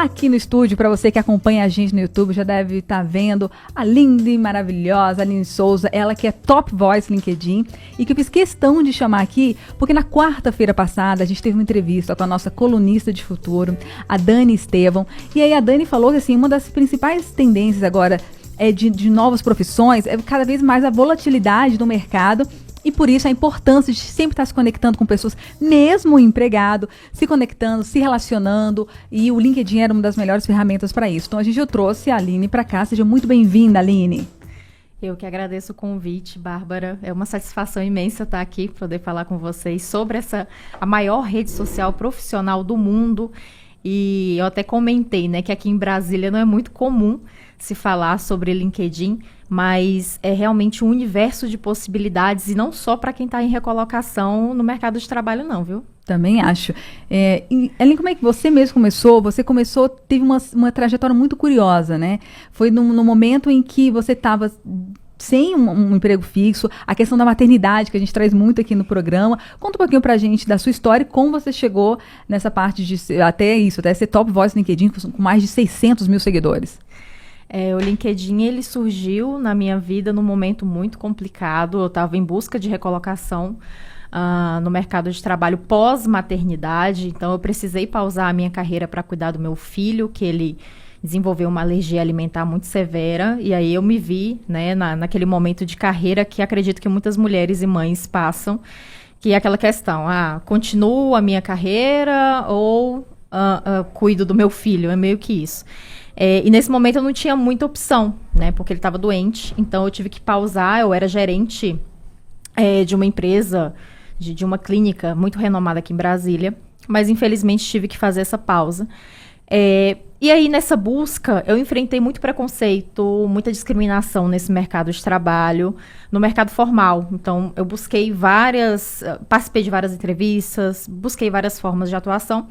Aqui no estúdio, para você que acompanha a gente no YouTube, já deve estar vendo a linda e maravilhosa Aline Souza, ela que é Top Voice LinkedIn, e que eu fiz questão de chamar aqui, porque na quarta-feira passada a gente teve uma entrevista com a nossa colunista de futuro, a Dani Estevão, e aí a Dani falou que assim, uma das principais tendências agora de novas profissões é cada vez mais a volatilidade do mercado. E por isso a importância de sempre estar se conectando com pessoas, mesmo o empregado, se conectando, se relacionando. E o LinkedIn era uma das melhores ferramentas para isso. Então eu trouxe a Aline para cá. Seja muito bem-vinda, Aline. Eu que agradeço o convite, Bárbara. É uma satisfação imensa estar aqui, poder falar com vocês sobre a maior rede social profissional do mundo. E eu até comentei, né, que aqui em Brasília não é muito comum se falar sobre LinkedIn, mas é realmente um universo de possibilidades, e não só para quem está em recolocação no mercado de trabalho não, viu? Também acho. Aline, como é que você mesmo começou? Você começou, teve uma trajetória muito curiosa, né? Foi no momento em que você estava sem um emprego fixo, a questão da maternidade, que a gente traz muito aqui no programa. Conta um pouquinho pra gente da sua história e como você chegou nessa parte de até ser Top Voice LinkedIn com mais de 600 mil seguidores. O LinkedIn, ele surgiu na minha vida num momento muito complicado. Eu estava em busca de recolocação no mercado de trabalho pós-maternidade. Então, eu precisei pausar a minha carreira para cuidar do meu filho, que ele desenvolveu uma alergia alimentar muito severa. E aí eu me vi, né, naquele momento de carreira que acredito que muitas mulheres e mães passam, que é aquela questão, continuo a minha carreira ou cuido do meu filho? É meio que isso. E nesse momento eu não tinha muita opção, né? Porque ele estava doente, então eu tive que pausar. Eu era gerente de uma empresa, de uma clínica muito renomada aqui em Brasília, mas infelizmente tive que fazer essa pausa. E aí nessa busca eu enfrentei muito preconceito, muita discriminação nesse mercado de trabalho, no mercado formal. Então eu participei de várias entrevistas, busquei várias formas de atuação,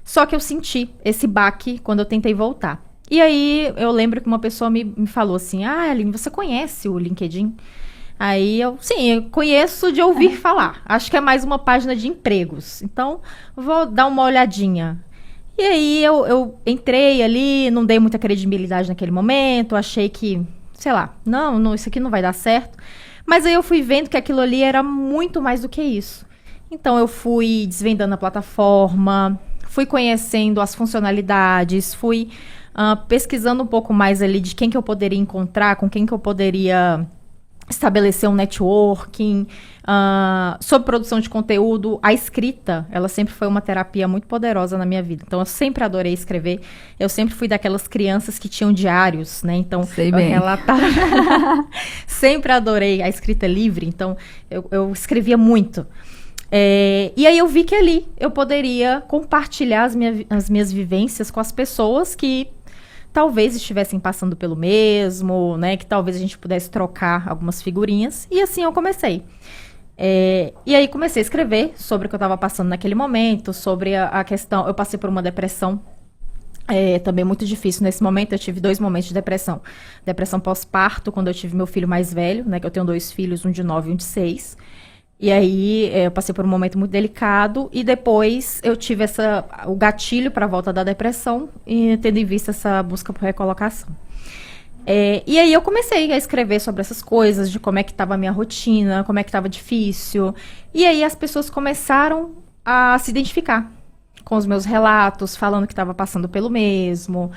só que eu senti esse baque quando eu tentei voltar. E aí, eu lembro que uma pessoa me falou assim, Aline, você conhece o LinkedIn? Aí eu conheço de ouvir falar. Acho que é mais uma página de empregos. Então, vou dar uma olhadinha. E aí, eu entrei ali, não dei muita credibilidade naquele momento, achei que, sei lá, não, isso aqui não vai dar certo. Mas aí eu fui vendo que aquilo ali era muito mais do que isso. Então, eu fui desvendando a plataforma, fui conhecendo as funcionalidades, fui pesquisando um pouco mais ali de quem que eu poderia encontrar, com quem que eu poderia estabelecer um networking, sobre produção de conteúdo. A escrita, ela sempre foi uma terapia muito poderosa na minha vida. Então, eu sempre adorei escrever. Eu sempre fui daquelas crianças que tinham diários, né? Então, sei bem. Relatava. Sempre adorei a escrita livre. Então, eu escrevia muito. E aí eu vi que ali eu poderia compartilhar as minhas vivências com as pessoas que talvez estivessem passando pelo mesmo, né? Que talvez a gente pudesse trocar algumas figurinhas. E assim eu comecei. E aí comecei a escrever sobre o que eu estava passando naquele momento, sobre a questão. Eu passei por uma depressão também muito difícil nesse momento. Eu tive 2 momentos de depressão. Depressão pós-parto, quando eu tive meu filho mais velho, né? Que eu tenho 2 filhos, um de 9 e um de 6. E aí eu passei por um momento muito delicado e depois eu tive o gatilho para a volta da depressão, e tendo em vista essa busca por recolocação. E aí eu comecei a escrever sobre essas coisas, de como é que estava a minha rotina, como é que estava difícil. E aí as pessoas começaram a se identificar com os meus relatos, falando que estava passando pelo mesmo.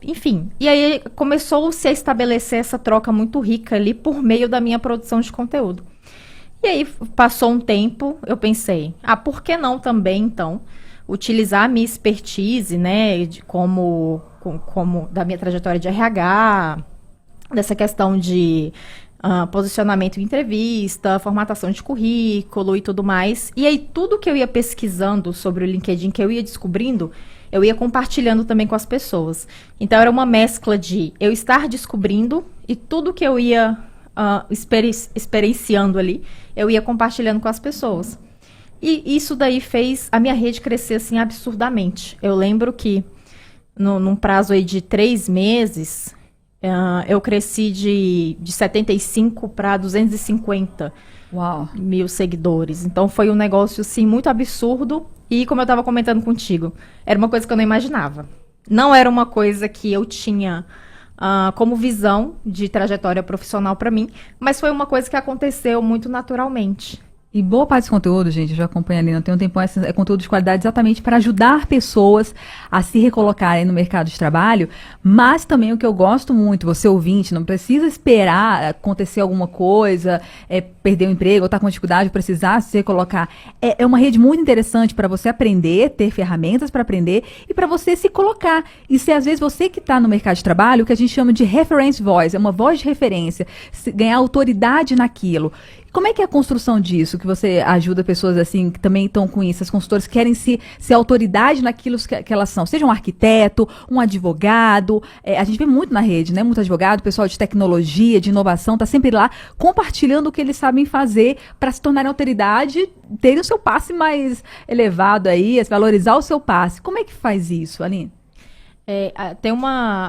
Enfim, e aí começou-se a estabelecer essa troca muito rica ali por meio da minha produção de conteúdo. E aí, passou um tempo, eu pensei, por que não também, então, utilizar a minha expertise, né, como da minha trajetória de RH, dessa questão de posicionamento em entrevista, formatação de currículo e tudo mais. E aí, tudo que eu ia pesquisando sobre o LinkedIn, que eu ia descobrindo, eu ia compartilhando também com as pessoas. Então, era uma mescla de eu estar descobrindo e tudo que eu ia experienciando ali, eu ia compartilhando com as pessoas. E isso daí fez a minha rede crescer assim absurdamente. Eu lembro que num prazo aí de 3 meses, eu cresci de 75 para 250 Uau. mil seguidores. Então foi um negócio assim muito absurdo. E como eu estava comentando contigo, era uma coisa que eu não imaginava. Não era uma coisa que eu tinha como visão de trajetória profissional para mim, mas foi uma coisa que aconteceu muito naturalmente. E boa parte desse conteúdo, gente, eu já acompanho ali, não tem um tempo, é conteúdo de qualidade exatamente para ajudar pessoas a se recolocarem no mercado de trabalho, mas também o que eu gosto muito, você ouvinte, não precisa esperar acontecer alguma coisa, perder o emprego ou estar com dificuldade, precisar se recolocar. É uma rede muito interessante para você aprender, ter ferramentas para aprender e para você se colocar. E se às vezes você que está no mercado de trabalho, o que a gente chama de reference voice, é uma voz de referência, ganhar autoridade naquilo. Como é que é a construção disso, que você ajuda pessoas assim, que também estão com isso, as consultoras que querem ser autoridade naquilo que elas são, seja um arquiteto, um advogado, a gente vê muito na rede, né, muito advogado, pessoal de tecnologia, de inovação, está sempre lá compartilhando o que eles sabem fazer para se tornarem autoridade, terem o seu passe mais elevado aí, valorizar o seu passe. Como é que faz isso, Aline?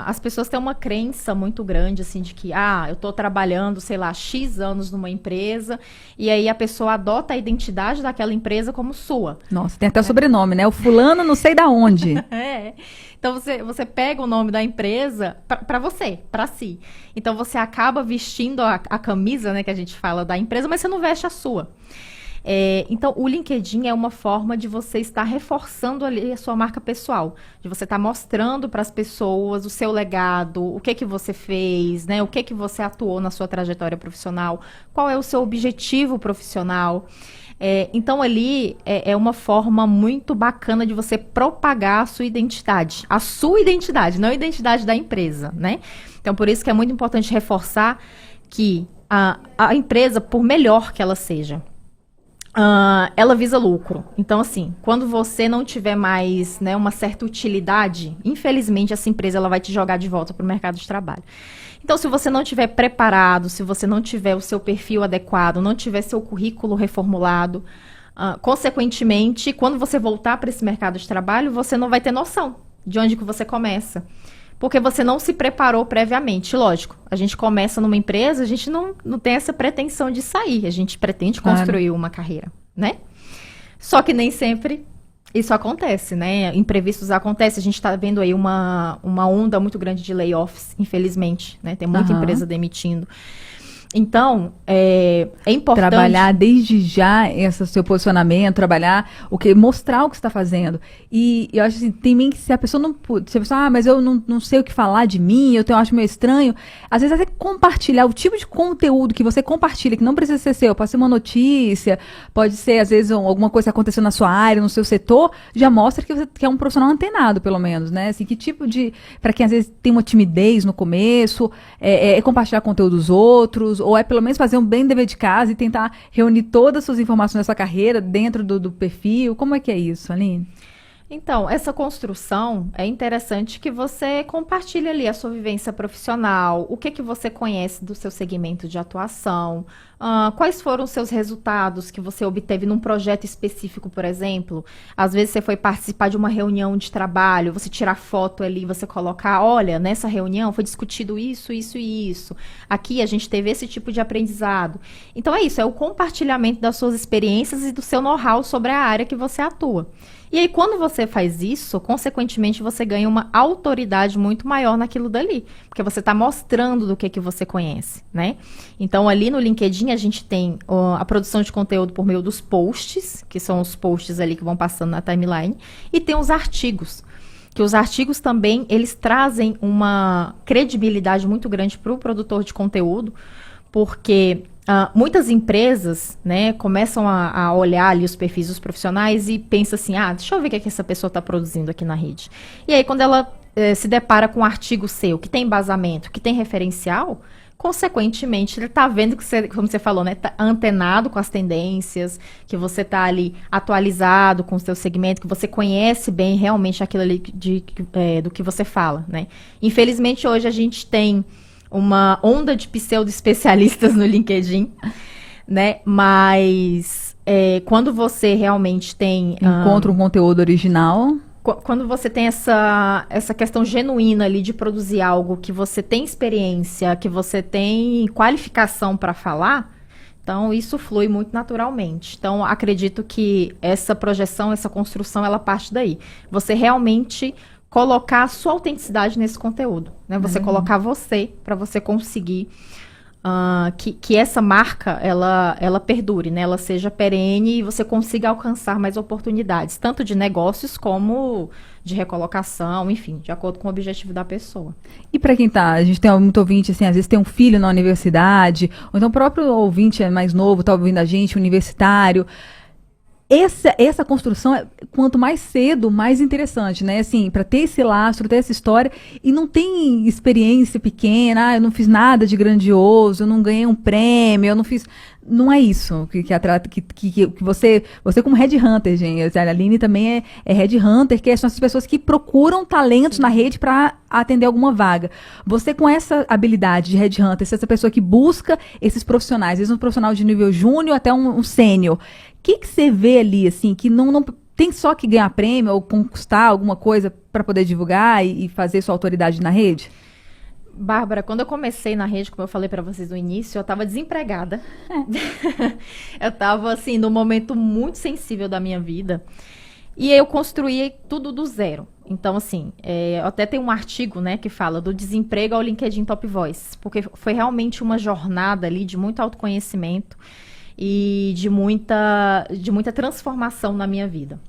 As pessoas têm uma crença muito grande, assim, de que, eu tô trabalhando, sei lá, X anos numa empresa, e aí a pessoa adota a identidade daquela empresa como sua. Nossa, tem até o sobrenome, né? O fulano não sei da onde. Então, você pega o nome da empresa para você, para si. Então, você acaba vestindo a camisa, né, que a gente fala da empresa, mas você não veste a sua. Então, o LinkedIn é uma forma de você estar reforçando ali a sua marca pessoal, de você estar mostrando para as pessoas o seu legado, o que você fez, né? O que você atuou na sua trajetória profissional, qual é o seu objetivo profissional. Então, ali é uma forma muito bacana de você propagar a sua identidade, não a identidade da empresa, né? Então, por isso que é muito importante reforçar que a empresa, por melhor que ela seja, ela visa lucro. Então, assim, quando você não tiver mais, né, uma certa utilidade, infelizmente essa empresa ela vai te jogar de volta para o mercado de trabalho. Então, se você não estiver preparado, se você não tiver o seu perfil adequado, não tiver seu currículo reformulado, consequentemente, quando você voltar para esse mercado de trabalho, você não vai ter noção de onde que você começa. Porque você não se preparou previamente. Lógico, a gente começa numa empresa, a gente não tem essa pretensão de sair. A gente pretende construir uma carreira, né? Só que nem sempre isso acontece, né? Imprevistos acontecem. A gente está vendo aí uma onda muito grande de layoffs, infelizmente, né? Tem muita empresa demitindo. Então, é importante... Trabalhar desde já esse seu posicionamento, mostrar o que você está fazendo. E eu acho assim, tem que se a pessoa não... Se a pessoa, mas eu não sei o que falar de mim, eu acho meio estranho. Às vezes até compartilhar o tipo de conteúdo que você compartilha, que não precisa ser seu, pode ser uma notícia, pode ser, às vezes, alguma coisa que aconteceu na sua área, no seu setor, já mostra que você é um profissional antenado, pelo menos, né? Assim, que tipo de... Para quem, às vezes, tem uma timidez no começo, compartilhar conteúdo dos outros, ou pelo menos fazer um bem dever de casa e tentar reunir todas as suas informações da sua carreira dentro do perfil. Como é que é isso, Aline? Então, essa construção é interessante que você compartilhe ali a sua vivência profissional, o que você conhece do seu segmento de atuação, quais foram os seus resultados que você obteve num projeto específico, por exemplo. Às vezes você foi participar de uma reunião de trabalho, você tirar foto ali, você colocar, olha, nessa reunião foi discutido isso, isso e isso. Aqui a gente teve esse tipo de aprendizado. Então é isso, é o compartilhamento das suas experiências e do seu know-how sobre a área que você atua. E aí, quando você faz isso, consequentemente, você ganha uma autoridade muito maior naquilo dali. Porque você está mostrando do que você conhece, né? Então, ali no LinkedIn, a gente tem a produção de conteúdo por meio dos posts, que são os posts ali que vão passando na timeline, e tem os artigos. Que os artigos também, eles trazem uma credibilidade muito grande para o produtor de conteúdo, porque... muitas empresas, né, começam a olhar ali os perfis dos profissionais e pensam assim, deixa eu ver o que essa pessoa está produzindo aqui na rede. E aí, quando ela se depara com um artigo seu, que tem embasamento, que tem referencial, consequentemente, ele está vendo que você, como você falou, né, tá antenado com as tendências, que você está ali atualizado com o seu segmento, que você conhece bem realmente aquilo ali do que você fala, né. Infelizmente, hoje a gente tem uma onda de pseudo-especialistas no LinkedIn, né? Mas quando você realmente tem... Encontra um conteúdo original. Quando você tem essa questão genuína ali de produzir algo que você tem experiência, que você tem qualificação para falar, Então, isso flui muito naturalmente. Então, acredito que essa projeção, essa construção, ela parte daí. Você realmente colocar a sua autenticidade nesse conteúdo, né? Você colocar você, para você conseguir que essa marca, ela perdure, né? Ela seja perene e você consiga alcançar mais oportunidades, tanto de negócios como de recolocação, enfim, de acordo com o objetivo da pessoa. E para quem tá, a gente tem muito ouvinte, assim, às vezes tem um filho na universidade, ou então o próprio ouvinte é mais novo, tá ouvindo a gente, universitário. Essa construção, quanto mais cedo, mais interessante, né? Assim, para ter esse lastro, ter essa história, e não tem experiência pequena, eu não fiz nada de grandioso, eu não ganhei um prêmio, eu não fiz... Não é isso que você como headhunter, gente, a Aline também é headhunter, que são essas pessoas que procuram talentos na rede para atender alguma vaga. Você com essa habilidade de headhunter, essa pessoa que busca esses profissionais, às vezes um profissional de nível júnior até um sênior, o que você vê ali, assim, que não tem só que ganhar prêmio ou conquistar alguma coisa para poder divulgar e fazer sua autoridade na rede? Bárbara, quando eu comecei na rede, como eu falei para vocês no início, eu estava desempregada. Eu estava, assim, num momento muito sensível da minha vida. E eu construí tudo do zero. Então, assim, eu até tenho um artigo, né, que fala do desemprego ao LinkedIn Top Voice. Porque foi realmente uma jornada ali de muito autoconhecimento e de muita transformação na minha vida.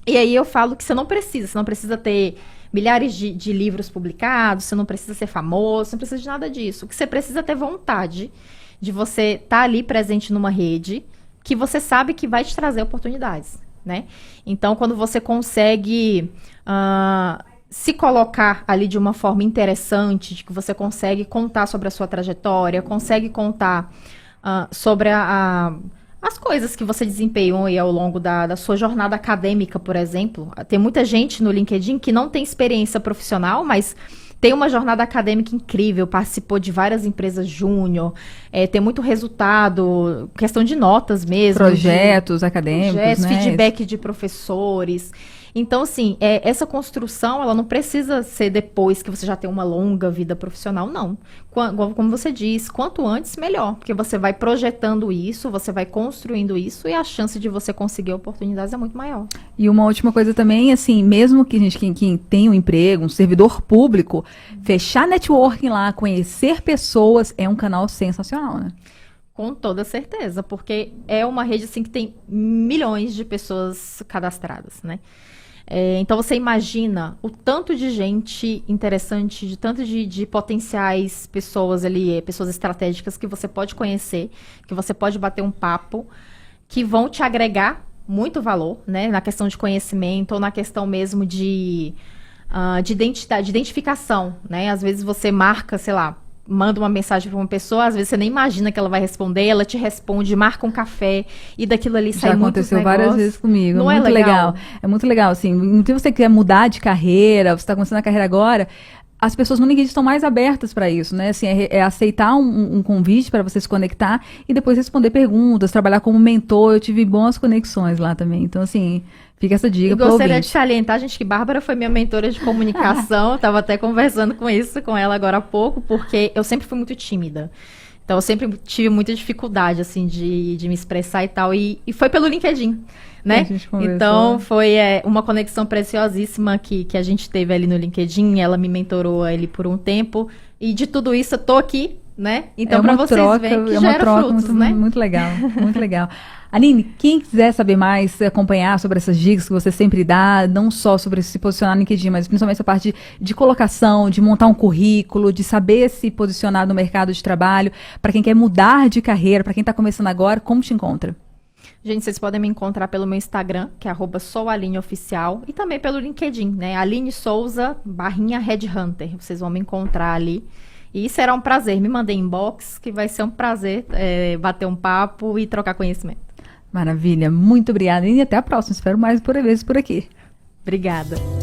E aí eu falo que você não precisa ter milhares de livros publicados, você não precisa ser famoso, você não precisa de nada disso. O que você precisa é ter vontade de você estar ali presente numa rede que você sabe que vai te trazer oportunidades, né? Então, quando você consegue se colocar ali de uma forma interessante, de que você consegue contar sobre a sua trajetória, consegue contar sobre as coisas que você desempenhou aí ao longo da sua jornada acadêmica, por exemplo. Tem muita gente no LinkedIn que não tem experiência profissional, mas tem uma jornada acadêmica incrível, participou de várias empresas júnior, tem muito resultado, questão de notas mesmo. Projetos acadêmicos, né? Feedback de professores. Então, assim, essa construção, ela não precisa ser depois que você já tem uma longa vida profissional, não. Como você diz, quanto antes, melhor. Porque você vai projetando isso, você vai construindo isso e a chance de você conseguir oportunidades é muito maior. E uma última coisa também, assim, mesmo que a gente quem tem um emprego, um servidor público, fechar networking lá, conhecer pessoas, é um canal sensacional, né? Com toda certeza, porque é uma rede, assim, que tem milhões de pessoas cadastradas, né? Então você imagina o tanto de gente interessante, de tanto de potenciais pessoas ali, pessoas estratégicas que você pode conhecer, que você pode bater um papo, que vão te agregar muito valor, né? Na questão de conhecimento ou na questão mesmo de identidade, de identificação, né? Às vezes você marca, sei lá, manda uma mensagem para uma pessoa, às vezes você nem imagina que ela vai responder, ela te responde, marca um café e daquilo ali sai muitos negócios. Já aconteceu várias vezes comigo, não muito legal. É muito legal, assim, se você quer mudar de carreira, você está começando a carreira agora, as pessoas no LinkedIn estão mais abertas para isso, né? Assim, aceitar um convite para você se conectar e depois responder perguntas, trabalhar como mentor. Eu tive boas conexões lá também. Então, assim, fica essa dica para o ouvinte. Gostaria de salientar, gente, que Bárbara foi minha mentora de comunicação. Eu estava até conversando com ela agora há pouco, porque eu sempre fui muito tímida. Então, eu sempre tive muita dificuldade, assim, de me expressar e tal. E foi pelo LinkedIn, né? Então, foi uma conexão preciosíssima que a gente teve ali no LinkedIn. Ela me mentorou ali por um tempo. E de tudo isso, eu tô aqui, né? Então, para vocês verem que gera frutos, muito, né? Muito legal, muito legal. Aline, quem quiser saber mais, acompanhar sobre essas dicas que você sempre dá, não só sobre se posicionar no LinkedIn, mas principalmente essa parte de colocação, de montar um currículo, de saber se posicionar no mercado de trabalho, para quem quer mudar de carreira, para quem está começando agora, como te encontra? Gente, vocês podem me encontrar pelo meu Instagram, que é @soualineoficial, e também pelo LinkedIn, né? Aline Souza /Headhunter. Vocês vão me encontrar ali. E será um prazer. Me mandem inbox, que vai ser um prazer bater um papo e trocar conhecimento. Maravilha. Muito obrigada. E até a próxima. Espero mais vezes por aqui. Obrigada.